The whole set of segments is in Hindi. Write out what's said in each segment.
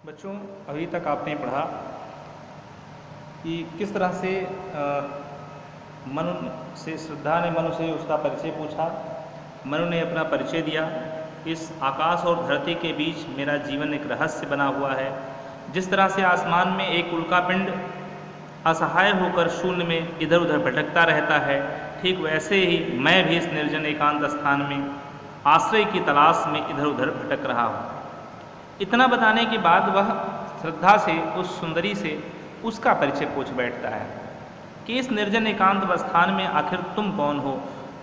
बच्चों, अभी तक आपने पढ़ा कि किस तरह से मनु से श्रद्धा ने मनु से उसका परिचय पूछा। मनु ने अपना परिचय दिया। इस आकाश और धरती के बीच मेरा जीवन एक रहस्य बना हुआ है। जिस तरह से आसमान में एक उल्कापिंड असहाय होकर शून्य में इधर उधर भटकता रहता है, ठीक वैसे ही मैं भी इस निर्जन एकांत स्थान में आश्रय की तलाश में इधर उधर भटक रहा हूँ। इतना बताने के बाद वह श्रद्धा से, उस सुंदरी से उसका परिचय पूछ बैठता है कि इस निर्जन एकांत स्थान में आखिर तुम कौन हो?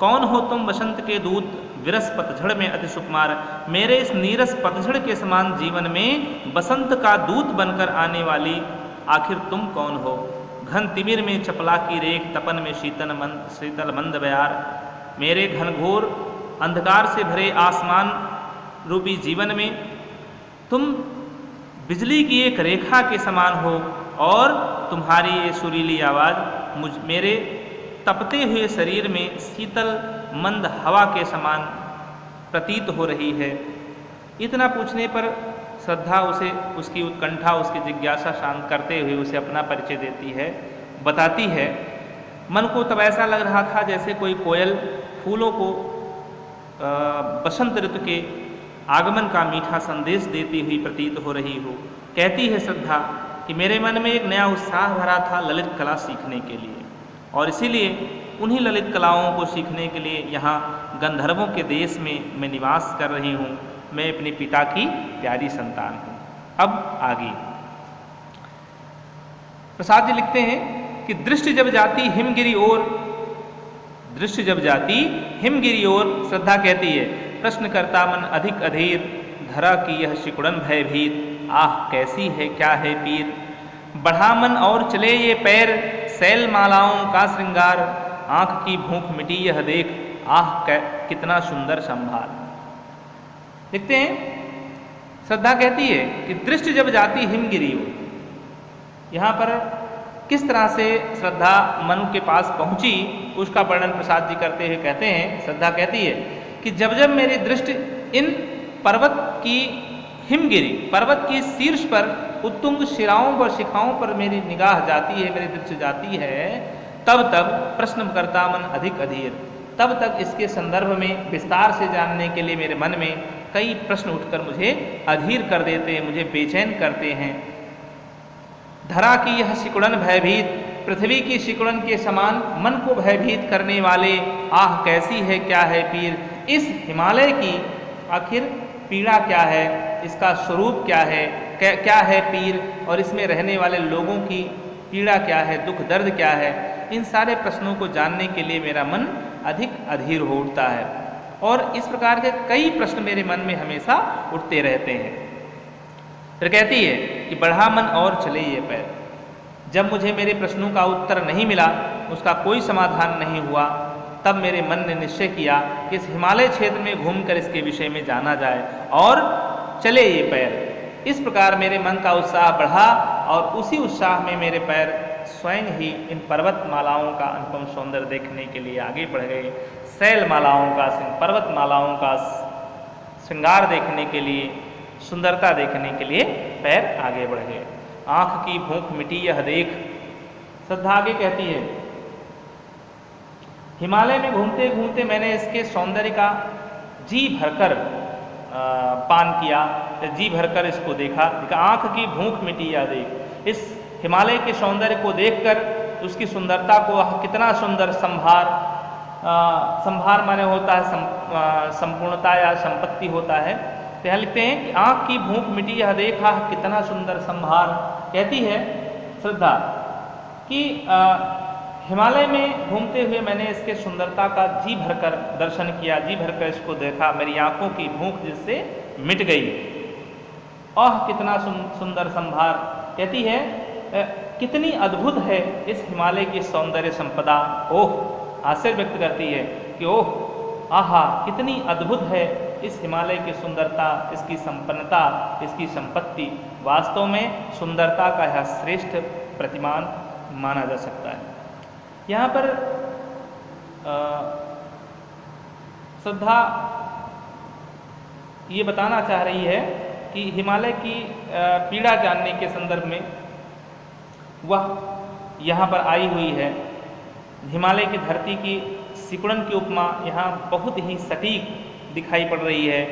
कौन हो तुम बसंत के दूत, विरस पतझड़ में अति सुकुमार? मेरे इस नीरस पतझड़ के समान जीवन में बसंत का दूत बनकर आने वाली आखिर तुम कौन हो? घन तिमिर में चपला की रेख, तपन में शीतल मंद बयार। मेरे घनघोर अंधकार से भरे आसमान रूपी जीवन में तुम बिजली की एक रेखा के समान हो और तुम्हारी ये सुरीली आवाज़ मेरे तपते हुए शरीर में शीतल मंद हवा के समान प्रतीत हो रही है। इतना पूछने पर श्रद्धा उसे उसकी उत्कंठा, उसकी जिज्ञासा शांत करते हुए उसे अपना परिचय देती है, बताती है। मन को तब ऐसा लग रहा था जैसे कोई कोयल फूलों को बसंत ऋतु के आगमन का मीठा संदेश देती हुई प्रतीत हो रही हो। कहती है श्रद्धा कि मेरे मन में एक नया उत्साह भरा था ललित कला सीखने के लिए, और इसीलिए उन्हीं ललित कलाओं को सीखने के लिए यहाँ गंधर्वों के देश में मैं निवास कर रही हूँ। मैं अपने पिता की प्यारी संतान हूँ। अब आगे प्रसाद जी लिखते हैं कि दृष्टि जब जाती हिमगिरी ओर, दृष्टि जब जाती हिमगिरी ओर, श्रद्धा कहती है प्रश्न करता मन अधिक अधीर, धरा की यह सिकुड़न भयभीत, आह कैसी है क्या है पीर। बढ़ा मन और चले ये पैर, सैल मालाओं का श्रृंगार, आंख की भूख मिटी यह देख, आह कितना सुंदर संभार। देखते हैं श्रद्धा कहती है कि दृष्टि जब जाती हिमगिरी ओर, यहाँ पर किस तरह से श्रद्धा मनु के पास पहुंची उसका वर्णन प्रसाद जी करते हुए कहते हैं। श्रद्धा कहती है कि जब जब मेरी दृष्टि इन पर्वत की हिमगिरी, पर्वत की शीर्ष पर उत्तुंग शिराओं पर, शिखाओं पर मेरी निगाह जाती है, मेरी दृष्टि जाती है, तब तब प्रश्न करता मन अधिक अधीर, तब तक इसके संदर्भ में विस्तार से जानने के लिए मेरे मन में कई प्रश्न उठकर मुझे अधीर कर देते हैं, मुझे बेचैन करते हैं। धरा की यह सिकुड़न भयभीत, पृथ्वी की सिकुड़न के समान मन को भयभीत करने वाले, आह कैसी है क्या है पीर। इस हिमालय की आखिर पीड़ा क्या है, इसका स्वरूप क्या है, क्या है पीर, और इसमें रहने वाले लोगों की पीड़ा क्या है, दुख दर्द क्या है। इन सारे प्रश्नों को जानने के लिए मेरा मन अधिक अधीर हो उठता है, और इस प्रकार के कई प्रश्न मेरे मन में हमेशा उठते रहते हैं। फिर कहती है कि बढ़ा मन और चले ये पैर। जब मुझे मेरे प्रश्नों का उत्तर नहीं मिला, उसका कोई समाधान नहीं हुआ, तब मेरे मन ने निश्चय किया कि इस हिमालय क्षेत्र में घूमकर इसके विषय में जाना जाए और चले ये पैर। इस प्रकार मेरे मन का उत्साह बढ़ा और उसी उत्साह में मेरे पैर स्वयं ही इन पर्वत मालाओं का अनुपम सौंदर्य देखने के लिए आगे बढ़ गए। शैल मालाओं का, पर्वत मालाओं का श्रृंगार देखने के लिए, सुंदरता देखने के लिए पैर आगे बढ़ गए। आँख की भूख मिटी यह देख। श्रद्धा आगे कहती है हिमालय में घूमते घूमते मैंने इसके सौंदर्य का जी भरकर पान किया, जी भरकर इसको देखा। आँख की भूख मिटी यह देख। इस हिमालय के सौंदर्य को देखकर, उसकी सुंदरता को, कितना सुंदर संभार, संभार माने होता है संपूर्णता या संपत्ति होता है। तो यहाँ लिखते हैं कि आँख की भूख मिटी यह देखा, कितना सुंदर संभार। कहती है श्रद्धा कि हिमालय में घूमते हुए मैंने इसके सुंदरता का जी भरकर दर्शन किया, जी भरकर इसको देखा, मेरी आंखों की भूख जिससे मिट गई। आह कितना सुंदर संभार। कहती है कितनी अद्भुत है इस हिमालय की सौंदर्य संपदा। ओह, आश्चर्य व्यक्त करती है कि ओह, आहा कितनी अद्भुत है इस हिमालय की सुंदरता, इसकी संपन्नता, इसकी संपत्ति। वास्तव में सुंदरता का यह श्रेष्ठ प्रतिमान माना जा सकता है। यहाँ पर श्रद्धा ये बताना चाह रही है कि हिमालय की पीड़ा जानने के संदर्भ में वह यहाँ पर आई हुई है। हिमालय की धरती की सिकुड़न की उपमा यहाँ बहुत ही सटीक दिखाई पड़ रही है।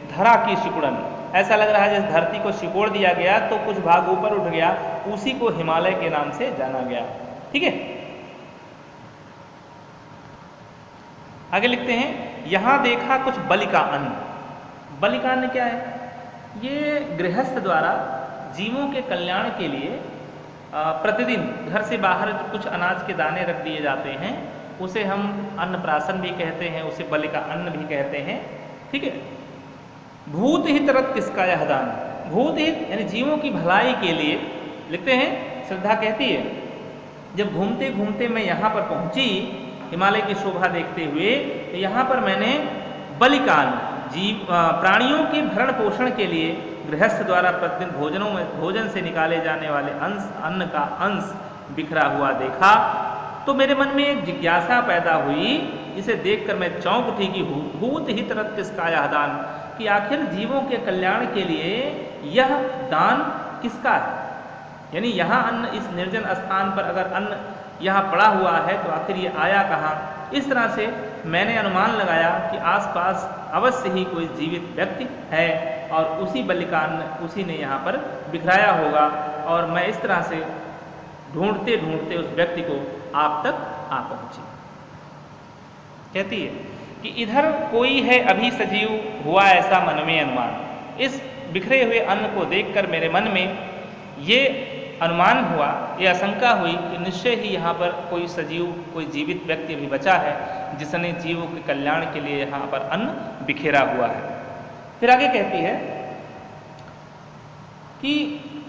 धरा की सिकुड़न, ऐसा लग रहा है जैसे धरती को सिकोड़ दिया गया तो कुछ भाग ऊपर उठ गया, उसी को हिमालय के नाम से जाना गया। ठीक है, आगे लिखते हैं, यहाँ देखा कुछ बलि का अन्न। बलि का अन्न क्या है? ये गृहस्थ द्वारा जीवों के कल्याण के लिए प्रतिदिन घर से बाहर कुछ अनाज के दाने रख दिए जाते हैं, उसे हम अन्नप्राशन भी कहते हैं, उसे बलि का अन्न भी कहते हैं। ठीक है, भूत हित रत किसका यह दान। भूत हित यानी जीवों की भलाई के लिए। लिखते हैं, श्रद्धा कहती है, जब घूमते घूमते मैं यहाँ पर पहुँची हिमालय की शोभा देखते हुए, तो यहाँ पर मैंने बलि का अन्न, जीव प्राणियों के भरण पोषण के लिए गृहस्थ द्वारा प्रतिदिन भोजन से निकाले जाने वाले अन्न का अंश बिखरा हुआ देखा, तो मेरे मन में एक जिज्ञासा पैदा हुई, जिसे देखकर मैं चौंक उठी कि भूत हित रत किसका यह दान, कि आखिर जीवों के कल्याण के लिए यह दान किसका है। यानी यहाँ अन्न, इस निर्जन स्थान पर अगर अन्न यहाँ पड़ा हुआ है तो आखिर ये आया कहाँ। इस तरह से मैंने अनुमान लगाया कि आसपास अवश्य ही कोई जीवित व्यक्ति है और उसी बलि का अन्न उसी ने यहाँ पर बिखराया होगा, और मैं इस तरह से ढूंढते ढूंढते उस व्यक्ति को आप तक आ पहुँची। कहती है कि इधर कोई है अभी सजीव, हुआ ऐसा मन में अनुमान। इस बिखरे हुए अन्न को देखकर मेरे मन में ये अनुमान हुआ, ये आशंका हुई कि निश्चय ही यहाँ पर कोई सजीव, कोई जीवित व्यक्ति अभी बचा है, जिसने जीवों के कल्याण के लिए यहाँ पर अन्न बिखेरा हुआ है। फिर आगे कहती है कि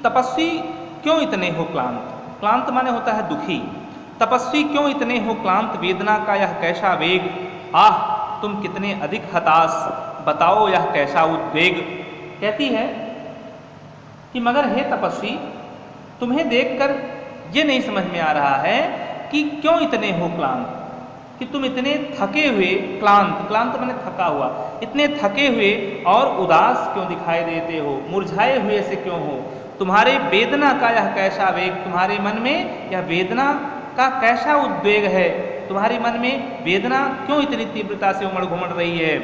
तपस्वी क्यों इतने हो क्लांत। क्लांत माने होता है दुखी। तपस्वी क्यों इतने हो क्लांत, वेदना का यह कैसा वेग, आह तुम कितने अधिक हताश, बताओ यह कैसा उद्वेग। कहती है कि मगर हे तपस्वी, तुम्हें देखकर ये नहीं समझ में आ रहा है कि क्यों इतने हो क्लांत, कि तुम इतने थके हुए, क्लांत, क्लांत माने थका हुआ, इतने थके हुए और उदास क्यों दिखाई देते हो, मुरझाए हुए से क्यों हो। तुम्हारे वेदना का यह कैसा वेग, तुम्हारे मन में यह वेदना का कैसा उद्वेग है, तुम्हारे मन में वेदना क्यों इतनी तीव्रता से उमड़ घुमड़ रही है।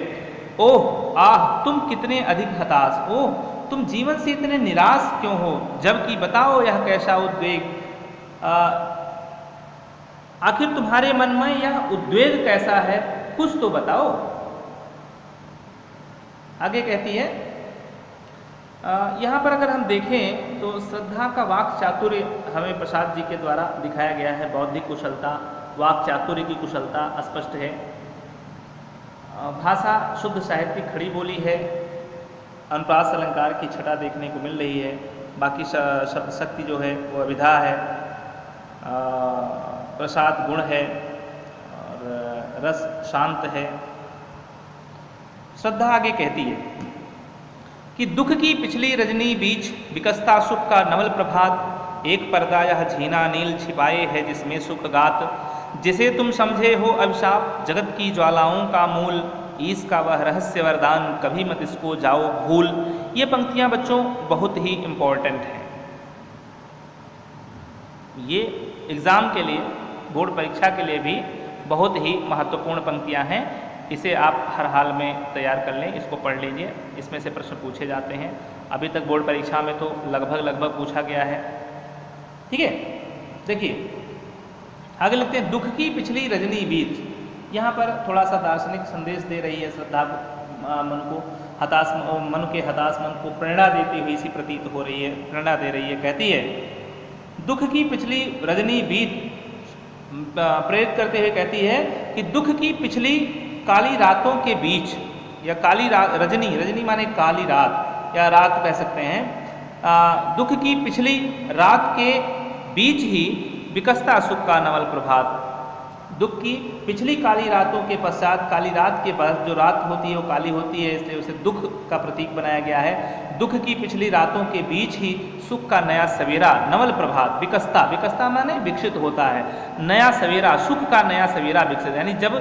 ओह आह तुम कितने अधिक हताश, ओह तुम जीवन से इतने निराश क्यों हो, जबकि बताओ यह कैसा उद्वेग, आखिर तुम्हारे मन में यह उद्वेग कैसा है, कुछ तो बताओ। आगे कहती है, यहाँ पर अगर हम देखें तो श्रद्धा का वाक चातुर्य हमें प्रसाद जी के द्वारा दिखाया गया है। बौद्धिक कुशलता, वाक चातुर्य की कुशलता स्पष्ट है। भाषा शुद्ध साहित्यिक खड़ी बोली है। अनुप्रास अलंकार की छटा देखने को मिल रही है। बाकी शब्द शक्ति जो है वो अभिधा है, प्रसाद गुण है और रस शांत है। श्रद्धा आगे कहती है कि दुख की पिछली रजनी बीच विकसता सुख का नवल प्रभात, एक पर्दा यह झीना नील छिपाए है जिसमें सुख गात, जिसे तुम समझे हो अभिशाप जगत की ज्वालाओं का मूल, ईश का वह रहस्य वरदान कभी मत इसको जाओ भूल। ये पंक्तियां बच्चों बहुत ही इम्पोर्टेंट हैं। ये एग्ज़ाम के लिए, बोर्ड परीक्षा के लिए भी बहुत ही महत्वपूर्ण पंक्तियां हैं। इसे आप हर हाल में तैयार कर लें, इसको पढ़ लीजिए, इसमें से प्रश्न पूछे जाते हैं। अभी तक बोर्ड परीक्षा में तो लगभग पूछा गया है। ठीक है, देखिए आगे लिखते हैं, दुख की पिछली रजनी बीत। यहाँ पर थोड़ा सा दार्शनिक संदेश दे रही है श्रद्धा मन को, हताश मन के हताश मन को प्रेरणा देती हुई सी प्रतीत हो रही है, प्रेरणा दे रही है। कहती है दुख की पिछली रजनी बीत, प्रेरित करते हुए कहती है कि दुख की पिछली काली रातों के बीच, या काली रजनी, रजनी माने काली रात या रात कह सकते हैं, दुख की पिछली रात के बीच ही विकसता सुख का नवल प्रभात। दुख की पिछली काली रातों के पश्चात, काली रात के बाद जो रात होती है वो काली होती है, इसलिए उसे दुख का प्रतीक बनाया गया है। दुख की पिछली रातों के बीच ही सुख का नया सवेरा, नवल प्रभात, विकसता, विकसता माने विकसित होता है, नया सवेरा, सुख का नया सवेरा विकसित, यानी जब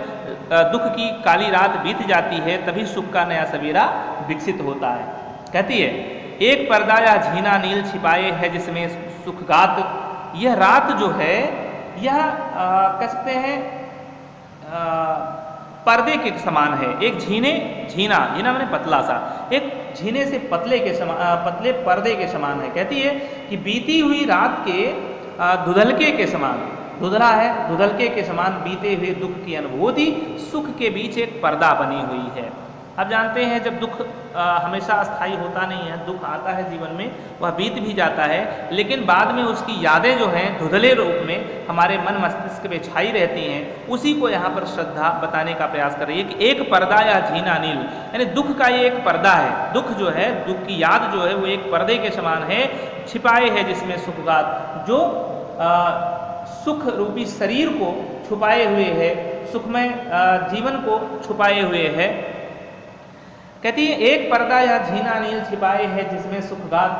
दुख की काली रात बीत जाती है तभी सुख का नया सवेरा विकसित होता है। कहती है एक पर्दा या झीना नील छिपाए है जिसमें सुखगात। यह रात जो है यह कह सकते हैं पर्दे के समान है। एक झीना मैंने पतला सा, एक झीने से पतले पर्दे के समान है। कहती है कि बीती हुई रात के धुंधलके के समान, धुंधला है, धुंधलके के समान बीते हुए दुख की अनुभूति सुख के बीच एक पर्दा बनी हुई है। अब जानते हैं जब दुख हमेशा अस्थायी होता नहीं है, दुख आता है जीवन में, वह बीत भी जाता है, लेकिन बाद में उसकी यादें जो हैं धुंधले रूप में हमारे मन मस्तिष्क में छाई रहती हैं। उसी को यहाँ पर श्रद्धा बताने का प्रयास कर रही है कि एक पर्दा या झीना नील, यानी दुख का ये एक पर्दा है। दुख जो है, दुख की याद जो है वो एक पर्दे के समान है, छिपाए है जिसमें सुखगात, जो सुख रूपी शरीर को छुपाए हुए है, सुखमय जीवन को छुपाए हुए है। कहती है एक पर्दा या झीना नील छिपाए है जिसमें सुखगात,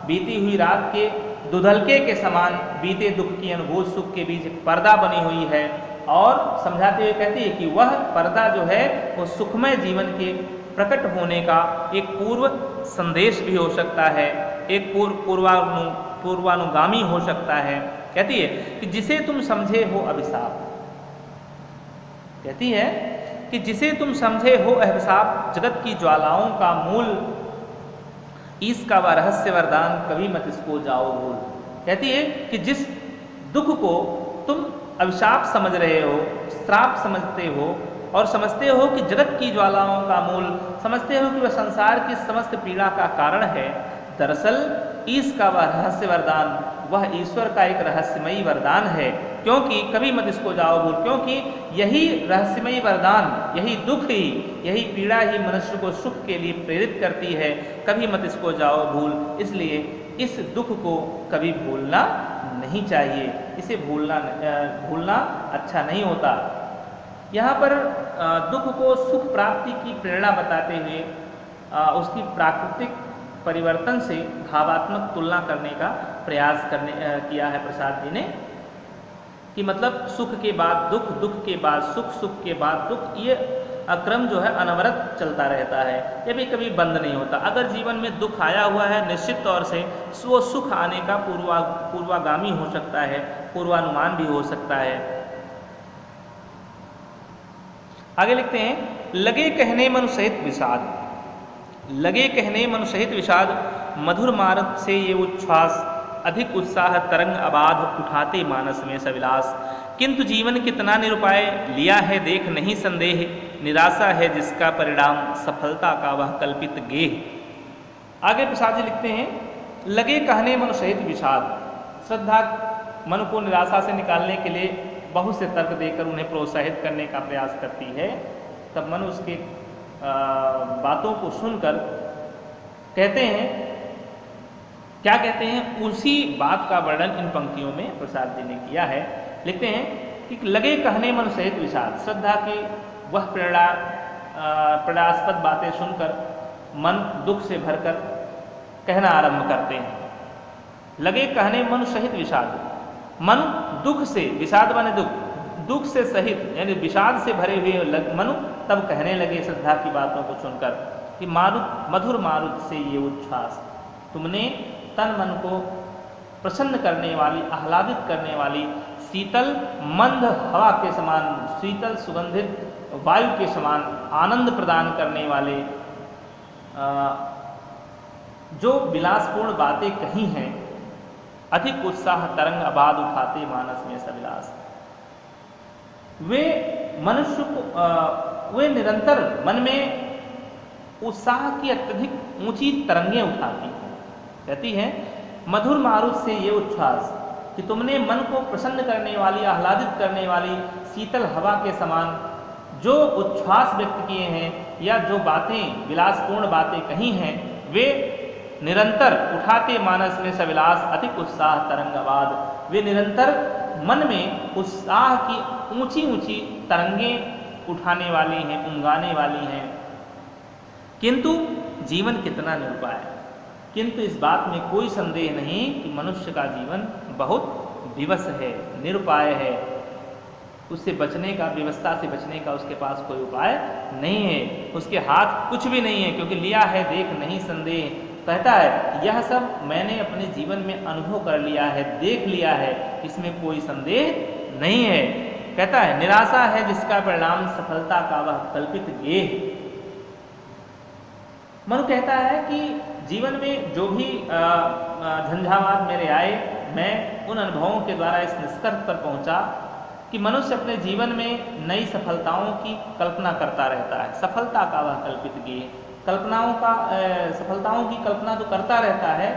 बीती हुई रात के धुंधलके के समान बीते दुख की अनुभूत सुख के बीच एक पर्दा बनी हुई है। और समझाते हुए कहती है कि वह पर्दा जो है वो सुखमय जीवन के प्रकट होने का एक पूर्व संदेश भी हो सकता है, एक पूर्वानुगामी हो सकता है। कहती है कि जिसे तुम समझे हो अभिशाप, कहती है कि जिसे तुम समझे हो अभिशाप, जगत की ज्वालाओं का मूल, इसका वह रहस्य वरदान, कभी मत इसको जाओ भूल। कहती है कि जिस दुख को तुम अभिशाप समझ रहे हो, श्राप समझते हो और समझते हो कि जगत की ज्वालाओं का मूल, समझते हो कि वह संसार की समस्त पीड़ा का कारण है, दरअसल इसका वह रहस्य वरदान, वह ईश्वर का एक रहस्यमयी वरदान है। क्योंकि कभी मत इसको जाओ भूल, क्योंकि यही रहस्यमयी वरदान, यही दुख ही, यही पीड़ा ही मनुष्य को सुख के लिए प्रेरित करती है। कभी मत इसको जाओ भूल, इसलिए इस दुख को कभी भूलना नहीं चाहिए, इसे भूलना अच्छा नहीं होता। यहाँ पर दुख को सुख प्राप्ति की प्रेरणा बताते हुए उसकी प्राकृतिक परिवर्तन से भावात्मक तुलना करने का प्रयास किया है प्रसाद जी ने, कि मतलब सुख के बाद दुख, दुख के बाद सुख, सुख के बाद दुख, ये क्रम जो है अनवरत चलता रहता है, ये भी कभी बंद नहीं होता। अगर जीवन में दुख आया हुआ है, निश्चित तौर से वो सुख आने का पूर्वागामी हो सकता है, पूर्वानुमान भी हो सकता है। आगे लिखते हैं, लगे कहने मनु सहित विषाद, लगे कहने मनु सहित विषाद, मधुर मार्ग से ये उच्छ्वास, अधिक उत्साह तरंग अबाध उठाते मानस में सविलास। किंतु जीवन कितना निरुपाय, लिया है देख नहीं संदेह, निराशा है जिसका परिणाम, सफलता का वह कल्पित गेह। आगे प्रसाद जी लिखते हैं, लगे कहने मनु सहित विषाद, श्रद्धा मन को निराशा से निकालने के लिए बहुत से तर्क देकर उन्हें प्रोत्साहित करने का प्रयास करती है। तब मन उसके बातों को सुनकर कहते हैं, क्या कहते हैं, उसी बात का वर्णन इन पंक्तियों में प्रसाद जी ने किया है। लिखते हैं कि लगे कहने मन सहित विषाद, श्रद्धा की वह प्रेरणास्पद बातें सुनकर मन दुख से भरकर कहना आरंभ करते हैं। लगे कहने मन सहित विषाद, मन दुख से, विषाद माने दुख, दुख से सहित यानी विषाद से भरे हुए मनु तब कहने लगे श्रद्धा की बातों को सुनकर कि मधुर मारुत से ये उच्छ्वास, तुमने तन मन को प्रसन्न करने वाली, आह्लादित करने वाली, शीतल मंद हवा के समान, शीतल सुगंधित वायु के समान आनंद प्रदान करने वाले जो विलासपूर्ण बातें कही हैं, अधिक उत्साह तरंग अबाध उठाते मानस में सविलास। वे मनुष्य को वे निरंतर मन में उत्साह की अत्यधिक ऊंची तरंगें उठाती हैं। कहती है मधुर मारुत से ये उच्छ्वास, कि तुमने मन को प्रसन्न करने वाली, आह्लादित करने वाली शीतल हवा के समान जो उच्छ्वास व्यक्त किए हैं या जो बातें, विलासपूर्ण बातें कही हैं, वे निरंतर उठाते मानस में सविलास, अधिक उत्साह तरंगाबाद, वे निरंतर मन में उत्साह की ऊंची ऊंची तरंगें उठाने वाली हैं, उमगाने वाली हैं। किंतु जीवन कितना निरुपाय, किंतु इस बात में कोई संदेह नहीं कि मनुष्य का जीवन बहुत विवश है, निरुपाय है। उससे बचने का, विवशता से बचने का उसके पास कोई उपाय नहीं है, उसके हाथ कुछ भी नहीं है, क्योंकि लिया है देख नहीं संदेह, कहता है यह सब मैंने अपने जीवन में अनुभव कर लिया है, देख लिया है, इसमें कोई संदेह नहीं है। कहता है निराशा है जिसका परिणाम सफलता का वह कल्पित गेह। मनु कहता है कि जीवन में जो भी झंझावात मेरे आए, मैं उन अनुभवों के द्वारा इस निष्कर्ष पर पहुंचा कि मनुष्य अपने जीवन में नई सफलताओं की कल्पना करता रहता है। सफलता का वह कल्पित गेह, सफलताओं की कल्पना तो करता रहता है।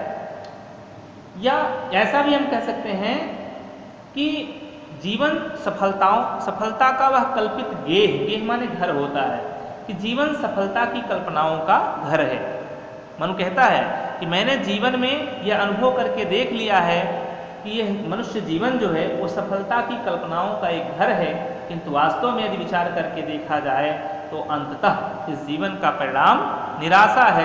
या ऐसा भी हम कह सकते हैं कि जीवन सफलता का वह कल्पित गेह माने घर होता है, कि जीवन सफलता की कल्पनाओं का घर है। मनु कहता है कि मैंने जीवन में यह अनुभव करके देख लिया है कि यह मनुष्य जीवन जो है वो सफलता की कल्पनाओं का एक घर है, किंतु वास्तव में यदि विचार करके देखा जाए तो अंततः इस जीवन का परिणाम निराशा है,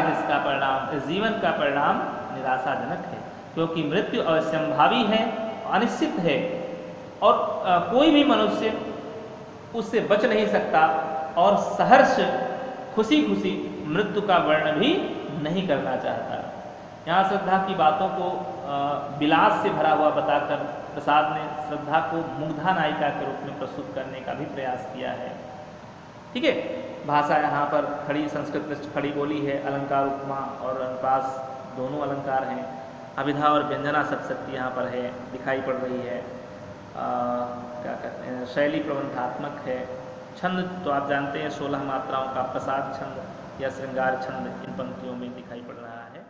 इस जीवन का परिणाम निराशाजनक है, क्योंकि मृत्यु अवश्यंभावी है, अनिश्चित है और कोई भी मनुष्य उससे बच नहीं सकता और सहर्ष खुशी खुशी मृत्यु का वर्णन भी नहीं करना चाहता। यहाँ श्रद्धा की बातों को विलास से भरा हुआ बताकर प्रसाद ने श्रद्धा को मुग्धा नायिका के रूप में प्रस्तुत करने का भी प्रयास किया है। ठीक है, भाषा यहाँ पर खड़ी संस्कृत में खड़ी बोली है, अलंकार उपमा और अनुप्रास दोनों अलंकार हैं, अभिधा और व्यंजना सप्तशती यहाँ पर है दिखाई पड़ रही है। क्या कहते हैं, शैली प्रबंधात्मक है। छंद तो आप जानते हैं 16 मात्राओं का प्रसाद छंद या श्रृंगार छंद इन पंक्तियों में दिखाई पड़ रहा है।